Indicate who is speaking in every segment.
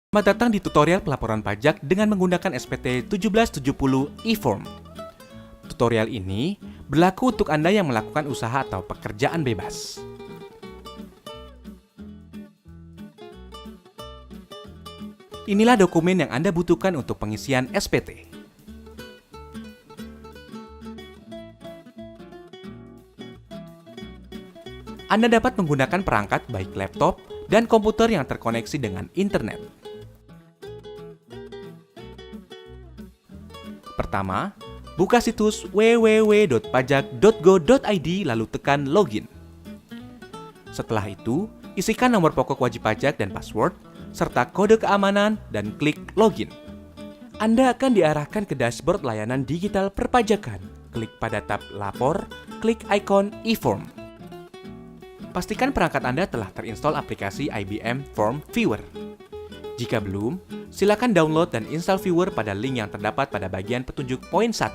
Speaker 1: Selamat datang di tutorial pelaporan pajak dengan menggunakan SPT 1770 e-form. Tutorial ini berlaku untuk Anda yang melakukan usaha atau pekerjaan bebas. Inilah dokumen yang Anda butuhkan untuk pengisian SPT. Anda dapat menggunakan perangkat baik laptop dan komputer yang terkoneksi dengan internet. Pertama, buka situs www.pajak.go.id lalu tekan login. Setelah itu, isikan nomor pokok wajib pajak dan password, serta kode keamanan dan klik login. Anda akan diarahkan ke dashboard layanan digital perpajakan. Klik pada tab Lapor, klik ikon e-form. Pastikan perangkat Anda telah terinstall aplikasi IBM Form Viewer. Jika belum, silakan download dan install Viewer pada link yang terdapat pada bagian petunjuk poin 1.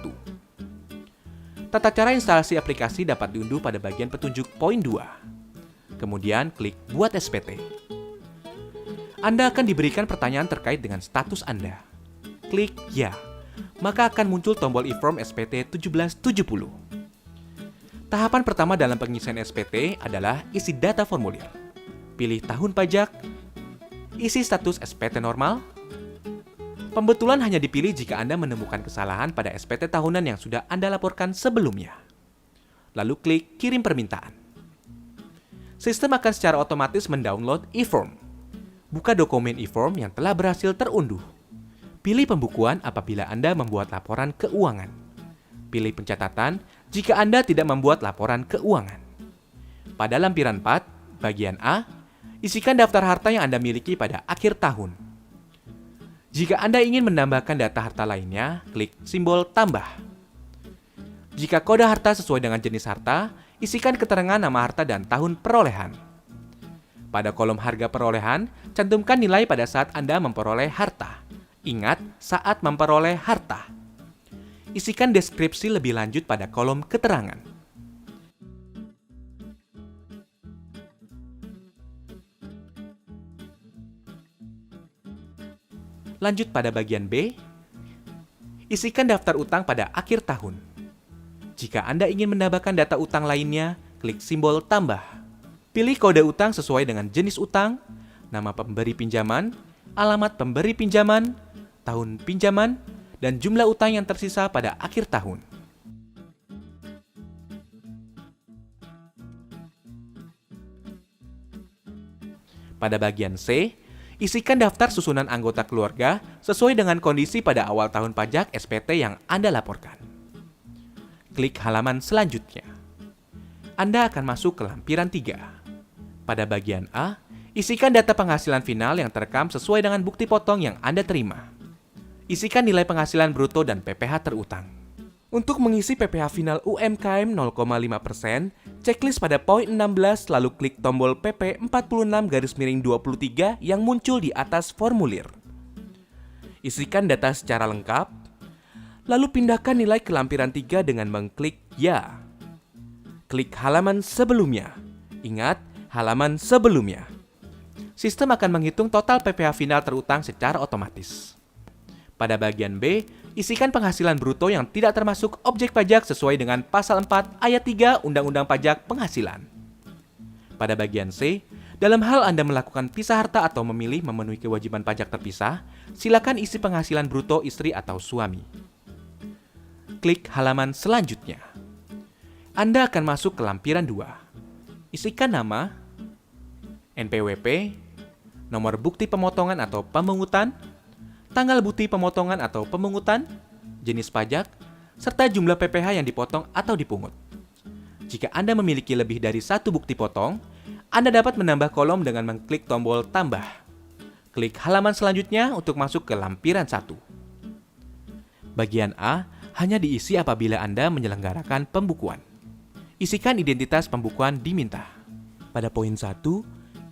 Speaker 1: Tata cara instalasi aplikasi dapat diunduh pada bagian petunjuk poin 2. Kemudian klik Buat SPT. Anda akan diberikan pertanyaan terkait dengan status Anda. Klik Ya, maka akan muncul tombol e-form SPT 1770. Tahapan pertama dalam pengisian SPT adalah isi data formulir. Pilih tahun pajak, isi status SPT normal. Pembetulan hanya dipilih jika Anda menemukan kesalahan pada SPT tahunan yang sudah Anda laporkan sebelumnya. Lalu klik Kirim permintaan. Sistem akan secara otomatis mendownload e-form. Buka dokumen e-form yang telah berhasil terunduh. Pilih pembukuan apabila Anda membuat laporan keuangan. Pilih pencatatan jika Anda tidak membuat laporan keuangan. Pada lampiran 4, bagian A, isikan daftar harta yang Anda miliki pada akhir tahun. Jika Anda ingin menambahkan data harta lainnya, klik simbol tambah. Jika kode harta sesuai dengan jenis harta, isikan keterangan nama harta dan tahun perolehan. Pada kolom harga perolehan, cantumkan nilai pada saat Anda memperoleh harta. Ingat, saat memperoleh harta. Isikan deskripsi lebih lanjut pada kolom keterangan. Lanjut pada bagian B, isikan daftar utang pada akhir tahun. Jika Anda ingin menambahkan data utang lainnya, klik simbol tambah. Pilih kode utang sesuai dengan jenis utang, nama pemberi pinjaman, alamat pemberi pinjaman, tahun pinjaman, dan jumlah utang yang tersisa pada akhir tahun. Pada bagian C, isikan daftar susunan anggota keluarga sesuai dengan kondisi pada awal tahun pajak SPT yang Anda laporkan. Klik halaman selanjutnya. Anda akan masuk ke lampiran 3. Pada bagian A, isikan data penghasilan final yang terekam sesuai dengan bukti potong yang Anda terima. Isikan nilai penghasilan bruto dan PPh terutang. Untuk mengisi PPh final UMKM 0,5%, checklist pada poin 16 lalu klik tombol PP 46-23 yang muncul di atas formulir. Isikan data secara lengkap, lalu pindahkan nilai ke lampiran 3 dengan mengklik Ya. Klik halaman sebelumnya. Ingat, halaman sebelumnya. Sistem akan menghitung total PPh final terutang secara otomatis. Pada bagian B, isikan penghasilan bruto yang tidak termasuk objek pajak sesuai dengan pasal 4 ayat 3 Undang-Undang Pajak Penghasilan. Pada bagian C, dalam hal Anda melakukan pisah harta atau memilih memenuhi kewajiban pajak terpisah, silakan isi penghasilan bruto istri atau suami. Klik halaman selanjutnya. Anda akan masuk ke lampiran 2. Isikan nama, NPWP, nomor bukti pemotongan atau pemungutan, tanggal bukti pemotongan atau pemungutan, jenis pajak, serta jumlah PPh yang dipotong atau dipungut. Jika Anda memiliki lebih dari satu bukti potong, Anda dapat menambah kolom dengan mengklik tombol tambah. Klik halaman selanjutnya untuk masuk ke lampiran 1. Bagian A hanya diisi apabila Anda menyelenggarakan pembukuan. Isikan identitas pembukuan diminta. Pada poin 1,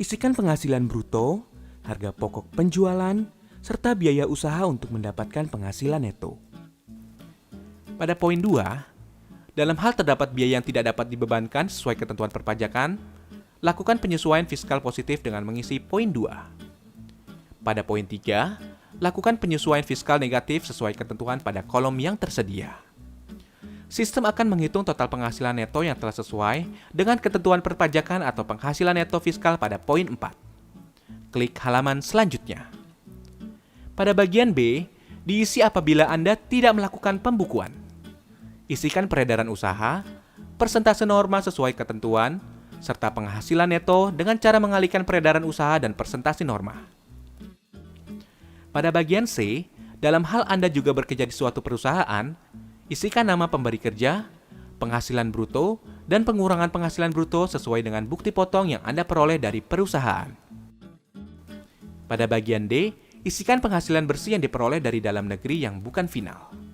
Speaker 1: isikan penghasilan bruto, harga pokok penjualan, serta biaya usaha untuk mendapatkan penghasilan neto. Pada poin 2, dalam hal terdapat biaya yang tidak dapat dibebankan sesuai ketentuan perpajakan, lakukan penyesuaian fiskal positif dengan mengisi poin 2. Pada poin 3, lakukan penyesuaian fiskal negatif sesuai ketentuan pada kolom yang tersedia. Sistem akan menghitung total penghasilan neto yang telah sesuai dengan ketentuan perpajakan atau penghasilan neto fiskal pada poin 4. Klik halaman selanjutnya. Pada bagian B, diisi apabila Anda tidak melakukan pembukuan. Isikan peredaran usaha, persentase norma sesuai ketentuan, serta penghasilan neto dengan cara mengalihkan peredaran usaha dan persentase norma. Pada bagian C, dalam hal Anda juga bekerja di suatu perusahaan, isikan nama pemberi kerja, penghasilan bruto, dan pengurangan penghasilan bruto sesuai dengan bukti potong yang Anda peroleh dari perusahaan. Pada bagian D, isikan penghasilan bersih yang diperoleh dari dalam negeri yang bukan final.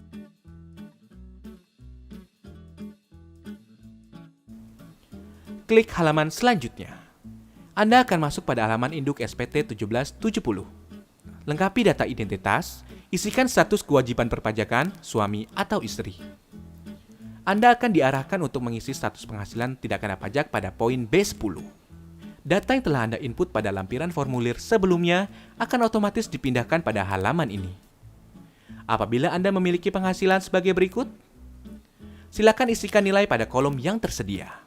Speaker 1: Klik halaman selanjutnya. Anda akan masuk pada halaman induk SPT 1770. Lengkapi data identitas, isikan status kewajiban perpajakan, suami atau istri. Anda akan diarahkan untuk mengisi status penghasilan tidak kena pajak pada poin B10. Data yang telah Anda input pada lampiran formulir sebelumnya akan otomatis dipindahkan pada halaman ini. Apabila Anda memiliki penghasilan sebagai berikut, silakan isikan nilai pada kolom yang tersedia.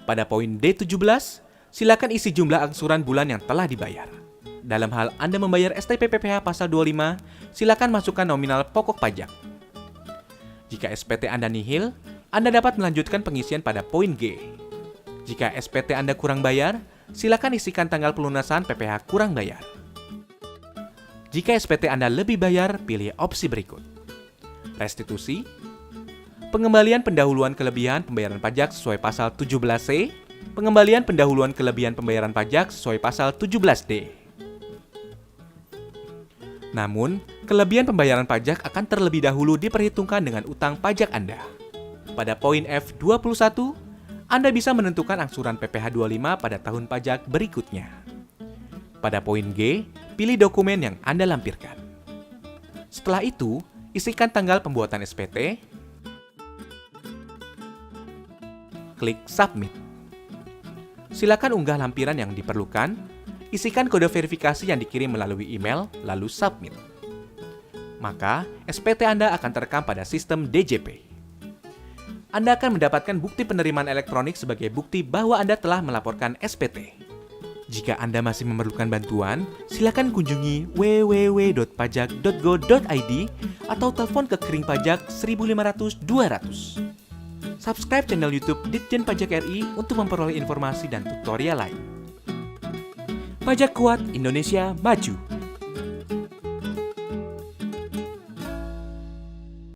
Speaker 1: Pada poin D17, silakan isi jumlah angsuran bulan yang telah dibayar. Dalam hal Anda membayar STP PPh pasal 25, silakan masukkan nominal pokok pajak. Jika SPT Anda nihil, Anda dapat melanjutkan pengisian pada poin G. Jika SPT Anda kurang bayar, silakan isikan tanggal pelunasan PPh kurang bayar. Jika SPT Anda lebih bayar, pilih opsi berikut. Restitusi, pengembalian pendahuluan kelebihan pembayaran pajak sesuai pasal 17C, pengembalian pendahuluan kelebihan pembayaran pajak sesuai pasal 17D. Namun, kelebihan pembayaran pajak akan terlebih dahulu diperhitungkan dengan utang pajak Anda. Pada poin F21, Anda bisa menentukan angsuran PPh 25 pada tahun pajak berikutnya. Pada poin G, pilih dokumen yang Anda lampirkan. Setelah itu, isikan tanggal pembuatan SPT, klik Submit. Silakan unggah lampiran yang diperlukan, isikan kode verifikasi yang dikirim melalui email, lalu Submit. Maka, SPT Anda akan terekam pada sistem DJP. Anda akan mendapatkan bukti penerimaan elektronik sebagai bukti bahwa Anda telah melaporkan SPT. Jika Anda masih memerlukan bantuan, silakan kunjungi www.pajak.go.id atau telepon ke Kering Pajak 1500 200. Subscribe channel YouTube Ditjen Pajak RI untuk memperoleh informasi dan tutorial lain. Pajak Kuat, Indonesia Maju.